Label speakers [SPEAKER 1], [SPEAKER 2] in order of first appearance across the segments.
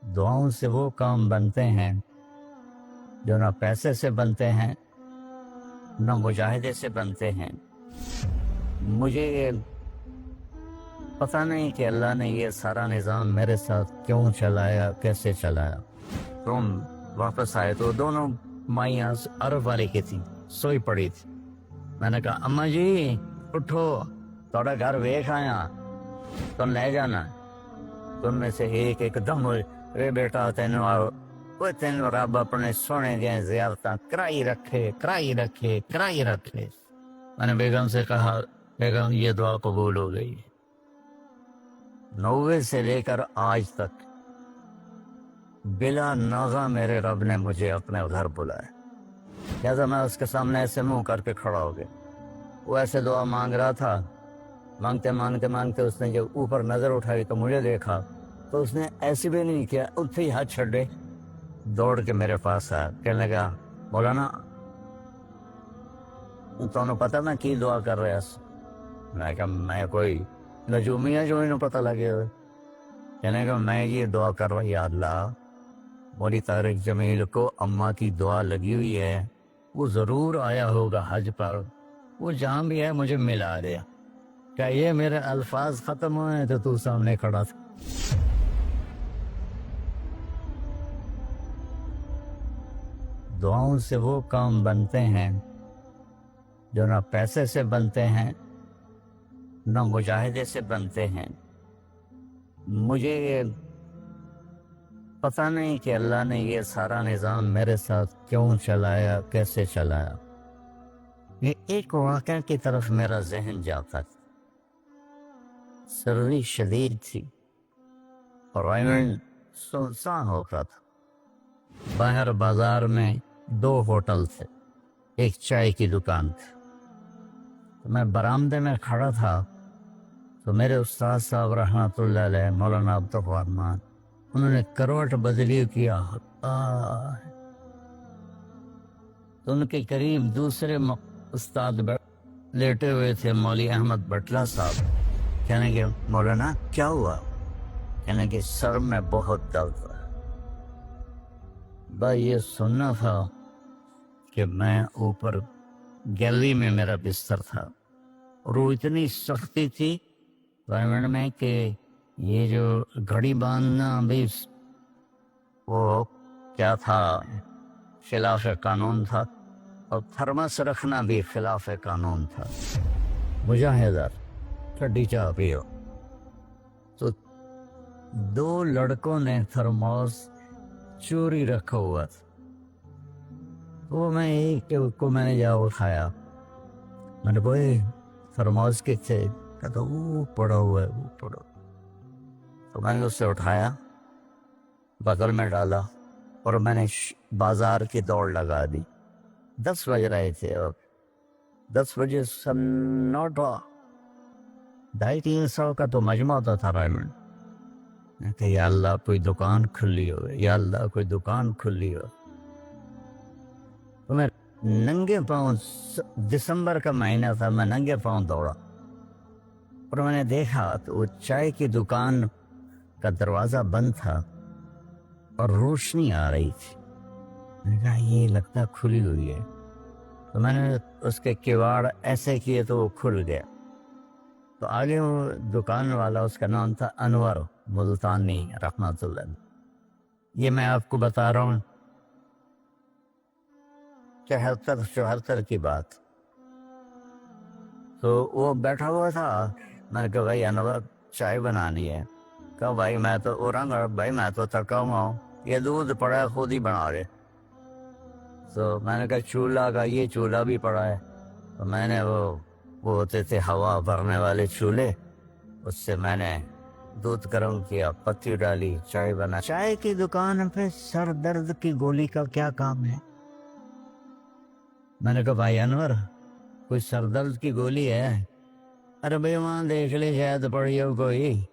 [SPEAKER 1] دعاؤں سے وہ کام بنتے ہیں جو نہ پیسے سے بنتے ہیں نہ مجاہدے سے بنتے ہیں۔ مجھے یہ پتہ نہیں کہ اللہ نے یہ سارا نظام میرے ساتھ کیوں چلایا، کیسے چلایا۔ تم واپس آئے تو دونوں مائیاں عرب والے کی تھیں، سوئی پڑی تھی۔ میں نے کہا اماں جی اٹھو، تھوڑا گھر ویکھ آیا، تم لے جانا۔ تم میں سے ایک دم ہوئے، رے بیٹا تینوں رب اپنے سونے دیا زیارتاں کرائی رکھے۔ میں نے بیگم سے کہا بیگم یہ دعا قبول ہو گئی۔ 90 سے لے کر آج تک بلا ناغہ میرے رب نے مجھے اپنے گھر بلایا، لہٰذا میں اس کے سامنے ایسے منہ کر کے کھڑا ہو گیا۔ وہ ایسے دعا مانگ رہا تھا، مانگتے اس نے جب اوپر نظر اٹھائی تو مجھے دیکھا تو اس نے ایسے بھی نہیں کیا، اتھے ہی ہاتھ چھڑے دوڑ کے میرے پاس آیا، کہنے لگا مولانا تمہیں پتا میں کی دعا کر رہا سی؟ میں کہا میں کوئی نجومیہ جو انہوں پتہ لگے ہوئے۔ کہنے لگا میں یہ دعا کر رہا، یا اللہ مولی طارق جمیل کو اماں کی دعا لگی ہوئی ہے، وہ ضرور آیا ہوگا حج پر، وہ جہاں بھی ہے مجھے ملا دیا۔ کہ یہ میرے الفاظ ختم ہوئے تو سامنے کھڑا تھا۔ دعاؤں سے وہ کام بنتے ہیں جو نہ پیسے سے بنتے ہیں نہ مجاہدے سے بنتے ہیں۔ مجھے یہ پتہ نہیں کہ اللہ نے یہ سارا نظام میرے ساتھ کیوں چلایا، کیسے چلایا۔ یہ ایک واقعہ کی طرف میرا ذہن جاتا تھا۔ سردی شدید تھی اور آئلینڈ سنسان ہوتا تھا۔ باہر بازار میں 2 ہوٹل تھے، ایک چائے کی دکان تھی۔ تو میں برآمدے میں کھڑا تھا تو میرے استاد صاحب رحمۃ اللہ علیہ مولانا عبدالرحمن، انہوں نے کروٹ بدلی کیا، تو ان کے قریب دوسرے استاد لیٹے ہوئے تھے، مولوی احمد بٹلہ صاحب۔ کہنے کہ مولانا کیا ہوا؟ کہنے کہ سر میں بہت درد ہے۔ بھائی یہ سننا تھا کہ میں اوپر گیلری میں میرا بستر تھا اور وہ اتنی سختی تھی گورنمنٹ میں کہ یہ جو گھڑی باندھنا بھی وہ کیا تھا، خلاف قانون تھا، اور تھرمس رکھنا بھی خلاف قانون تھا۔ مجاہدہ ٹھنڈی چاہ پیو۔ تو 2 لڑکوں نے تھرموس چوری رکھا ہوا تھا، وہ میں ایک کو میں نے جا اٹھایا، میں نے بھائی تھرموس کے تھے، کہتا وہ پڑا ہوا ہے، وہ پڑا۔ تو میں نے اسے اٹھایا، بغل میں ڈالا اور میں نے بازار کی دوڑ لگا دی۔ 10 بج رہے تھے اور 10 بجے سناٹا، 250-300 کا تو مجمع ہوتا تھا رائمنڈ۔ میں کہ یا اللہ کوئی دکان کھلی ہو، یا اللہ کوئی دکان کھلی ہو۔ تو میں ننگے پاؤں، دسمبر کا مہینہ تھا، میں ننگے پاؤں دوڑا اور میں نے دیکھا تو وہ چائے کی دکان کا دروازہ بند تھا اور روشنی آ رہی تھی۔ میں نے کہا یہ لگتا کھلی ہوئی ہے، تو میں نے اس کے کواڑ ایسے کیے تو وہ کھل گیا۔ تو آگے وہ دکان والا، اس کا نام تھا انور ملتانی رحمۃ اللہ۔ یہ میں آپ کو بتا رہا ہوں 73-74 کی بات۔ تو وہ بیٹھا ہوا تھا، میں نے کہا بھائی انور چائے بنانی ہے۔ کہا بھائی میں تو بھائی میں تو تھکا ہوا ہوں، یہ دودھ پڑا ہے خود ہی بنا رہے۔ تو میں نے کہا چولہا کا، یہ چولہا بھی پڑا ہے۔ تو میں نے وہ ہوتے تھے ہوا بھرنے والے چولہے، اس سے میں نے دودھ گرم کیا، پتی ڈالی، چائے بنا۔ چائے کی دکان پہ سر درد کی گولی کا کیا کام ہے؟ میں نے کہا بھائی انور کوئی سر درد کی گولی ہے؟ ارے بھائی وہاں دیکھ لے شاید پڑی ہو کوئی،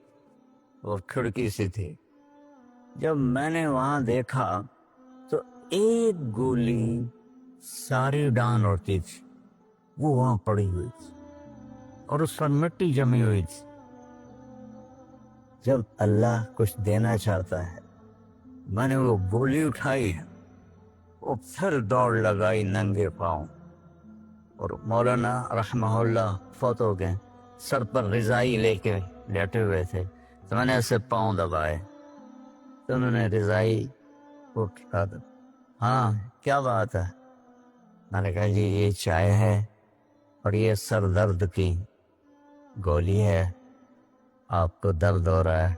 [SPEAKER 1] وہ کھڑکی سی تھی۔ جب میں نے وہاں دیکھا تو ایک گولی ساری ڈان ہوتی تھی وہ وہاں پڑی ہوئی تھی اور اس پر مٹی جمی ہوئی تھی۔ جب اللہ کچھ دینا چاہتا ہے میں نے وہ گولی اٹھائی، وہ پھر دوڑ لگائی ننگے پاؤں، اور مولانا رحمہ اللہ فوت ہو گئے، سر پر رضائی لے کے لیٹے ہوئے تھے، تو میں نے ایسے پاؤں دبائے تو انہوں نے رضائی اٹھا دی۔ ہاں کیا بات ہے؟ میں نے کہا جی یہ چائے ہے اور یہ سر درد کی گولی ہے، آپ کو درد ہو رہا ہے،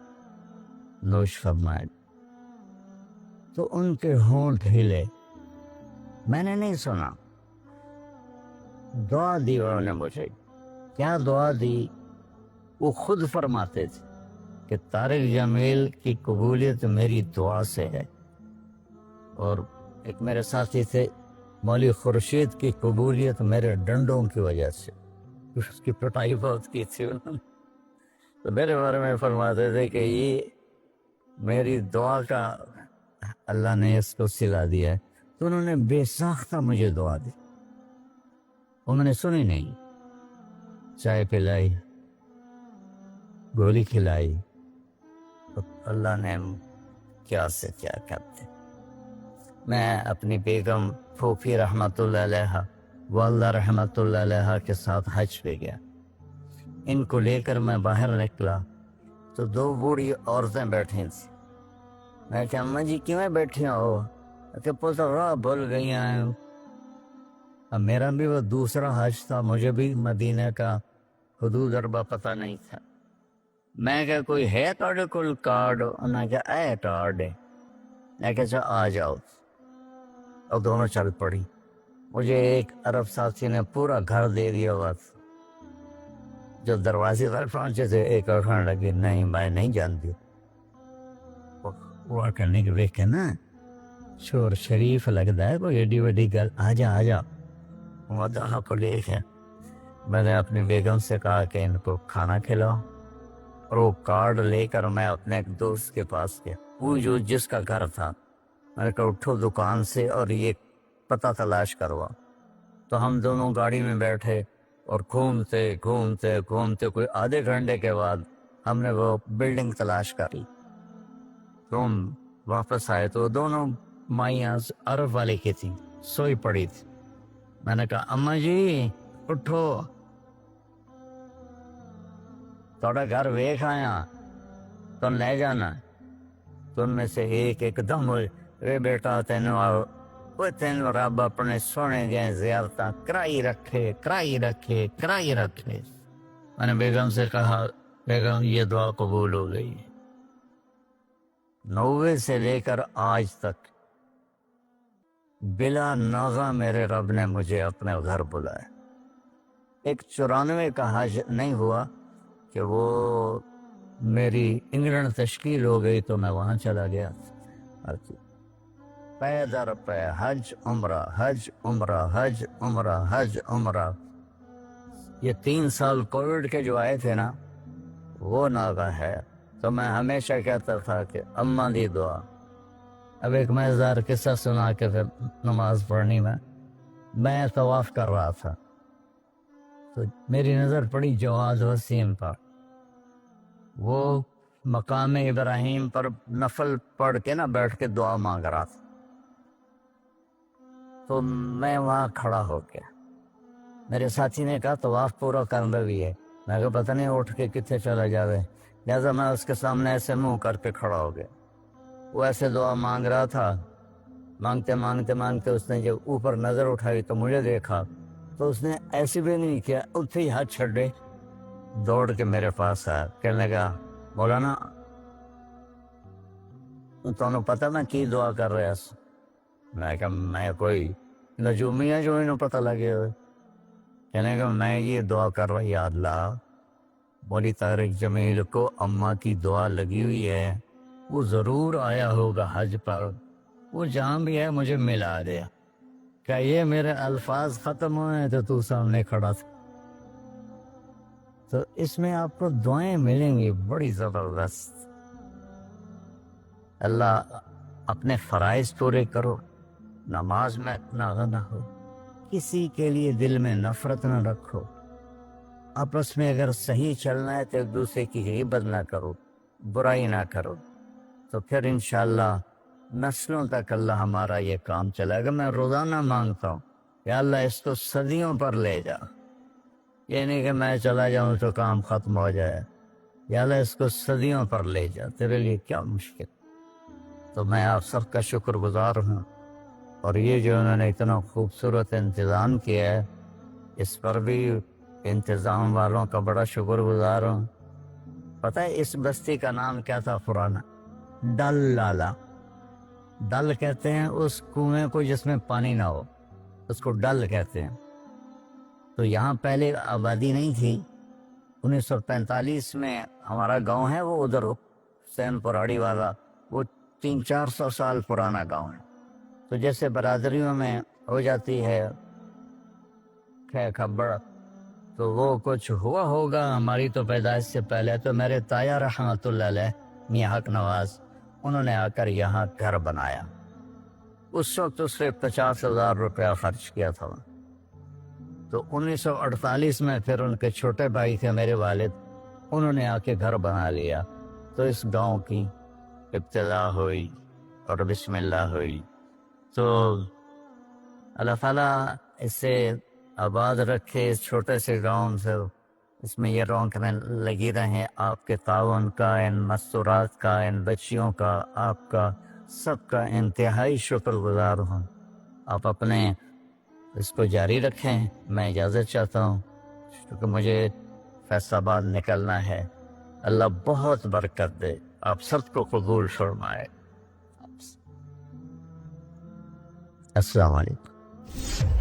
[SPEAKER 1] نوش فرمائے۔ تو ان کے ہونٹ ہلے، میں نے نہیں سنا، دعا دی انہوں نے مجھے۔ کیا دعا دی؟ وہ خود فرماتے تھے کہ طارق جمیل کی قبولیت میری دعا سے ہے، اور ایک میرے ساتھی تھے مولوی خورشید کی قبولیت میرے ڈنڈوں کی وجہ سے، اس کی پٹائی بہت کی تھی انہوں نے، تو میرے بارے میں فرماتے تھے کہ یہ میری دعا کا اللہ نے اس کو سلا دیا ہے۔ تو انہوں نے بے ساختہ مجھے دعا دی، انہوں نے سنی نہیں، چائے پلائی، گولی کھلائی، تو اللہ نے کیا سے کیا کرتے۔ میں اپنی بیگم پھوپھی رحمۃ اللہ علیہ، والدہ رحمۃ اللہ علیہ کے ساتھ حج پہ گیا، ان کو لے کر میں باہر نکلا تو دو بوڑھی عورتیں بیٹھی تھیں۔ میں کہ اماں جی کیوں بیٹھی ہو؟ کہ پتہ راہ بھول گئی ہیں۔ اب میرا بھی وہ دوسرا حج تھا، مجھے بھی مدینہ کا حدود اربا پتہ نہیں تھا۔ میں کہ کوئی ہے تھوڑے کول کارڈ؟ انہوں نے کہا اے کارڈ ہے۔ میں کہ اچھا آ جاؤ، اور دونوں چل پڑی۔ مجھے ایک عرب ساتھی نے پورا گھر دے دیا ہوا تھا۔ جو دروازے پر پہنچے تھے ایک اور کھانے لگی، نہیں میں نہیں جانتی۔ وہ کرنے کے دیکھے نا شور شریف لگتا ہے کوئی ایڈی وڈی گل، آ جا آ جا۔ وہ دونوں کو لے کے میں نے اپنی بیگم سے کہا کہ ان کو کھانا کھلاؤ، اور وہ کارڈ لے کر میں اپنے ایک دوست کے پاس گیا، وہ جو جس کا گھر تھا۔ میں نے کہا اٹھو دکان سے اور یہ پتہ تلاش کروا۔ تو ہم دونوں گاڑی میں بیٹھے اور گھومتے گھومتے گھومتے کوئی آدھے گھنٹے کے بعد ہم نے وہ بلڈنگ تلاش کر لی۔ تو ہم واپس آئے تو دونوں مائیاں عرب والے کی تھیں، سوئی پڑی تھی۔ میں نے کہا اماں جی اٹھو، تھوڑا گھر ویکھ آیا، تم لے جانا۔ تو ان میں سے ایک دم ہوئے، اے بیٹا تینوں رب اپنے سونے گئے زیارتاں کرائی رکھے کرائی رکھے کرائی رکھے۔ میں نے بیگم سے کہا بیگم یہ دعا قبول ہو گئی۔ 90 سے لے کر آج تک بلا ناغہ میرے رب نے مجھے اپنے گھر بلایا۔ ایک 94 کا حج نہیں ہوا کہ وہ میری انگلینڈ تشکیل ہو گئی تو میں وہاں چلا گیا، پے در پے حج عمرہ حج عمرہ حج عمرہ حج عمرہ۔ یہ 3 سال کووڈ کے جو آئے تھے نا وہ ناغہ ہے، تو میں ہمیشہ کہتا تھا کہ اماں دی دعا۔ اب ایک مزیدار قصہ سنا کے پھر نماز پڑھنی میں طواف کر رہا تھا تو میری نظر پڑی جواز وسیم پر، وہ مقام ابراہیم پر نفل پڑھ کے نا بیٹھ کے دعا مانگ رہا تھا۔ تو میں وہاں کھڑا ہو گیا، میرے ساتھی نے کہا طواف پورا کرنا بھی ہے۔ میں کہا پتہ نہیں اٹھ کے کتنے چلا جاوے، لہٰذا میں اس کے سامنے ایسے منہ کر کے کھڑا ہو گیا۔ وہ ایسے دعا مانگ رہا تھا، مانگتے مانگتے مانگتے اس نے جب اوپر نظر اٹھائی تو مجھے دیکھا، تو اس نے ایسے بھی نہیں کیا، اتھے ہی ہاتھ چھڑے دوڑ کے میرے پاس آیا، کہنے لگا مولانا تمہیں پتہ میں کی دعا کر رہا سا؟ میں کہا میں کوئی نجومی ہے جو انہوں پتہ لگے ہوئے؟ کہنے لگا میں یہ دعا کر رہا، یا اللہ مولی طارق جمیل کو اماں کی دعا لگی ہوئی ہے، وہ ضرور آیا ہوگا حج پر، وہ جہاں بھی ہے مجھے ملا دیا۔ کہ یہ میرے الفاظ ختم ہوئے تو سامنے کھڑا تھا۔ تو اس میں آپ کو دعائیں ملیں گی بڑی زبردست۔ اللہ اپنے فرائض پورے کرو، نماز میں ناغہ نہ ہو، کسی کے لیے دل میں نفرت نہ رکھو، آپس میں اگر صحیح چلنا ہے تو ایک دوسرے کی غیبت نہ کرو، برائی نہ کرو، تو پھر انشاءاللہ نسلوں تک اللہ ہمارا یہ کام چلے گا. میں روزانہ مانگتا ہوں کہ اللہ اس کو صدیوں پر لے جا. یہ نہیں کہ میں چلا جاؤں تو کام ختم ہو جائے. یا اللہ اس کو صدیوں پر لے جا، تیرے لیے کیا مشکل. تو میں آپ سب کا شکر گزار ہوں، اور یہ جو انہوں نے اتنا خوبصورت انتظام کیا ہے اس پر بھی انتظام والوں کا بڑا شکر گزار ہوں. پتہ ہے اس بستی کا نام کیا تھا پرانا؟ ڈل لالا. ڈل کہتے ہیں اس کنویں کو جس میں پانی نہ ہو، اس کو ڈل کہتے ہیں. تو یہاں پہلے آبادی نہیں تھی. 1945 میں ہمارا گاؤں ہے وہ ادھر حسین پراڑی والا، وہ 300-400 سال پرانا گاؤں ہے. تو جیسے برادریوں میں ہو جاتی ہے خبر، تو وہ کچھ ہوا ہوگا ہماری تو پیدائش سے پہلے. تو میرے تایا رحمۃ اللہ علیہ میاں حق نواز، انہوں نے آ کر یہاں گھر بنایا. اس وقت اس سے 50,000 روپیہ خرچ کیا تھا. تو 1948 میں پھر ان کے چھوٹے بھائی تھے میرے والد، انہوں نے آ کے گھر بنا لیا. تو اس گاؤں کی ابتدا ہوئی اور بسم اللہ ہوئی. تو اللہ تعالیٰ اسے آباد رکھے اس چھوٹے سے گاؤں سے، اس میں یہ رونقیں لگی رہیں. آپ کے تعاون کا، ان مستورات کا، ان بچیوں کا، آپ کا سب کا انتہائی شکر گزار ہوں. آپ اپنے اس کو جاری رکھیں. میں اجازت چاہتا ہوں کیونکہ مجھے فیصل آباد نکلنا ہے. اللہ بہت برکت دے، آپ سب کو قبول فرمائے. السلام علیکم.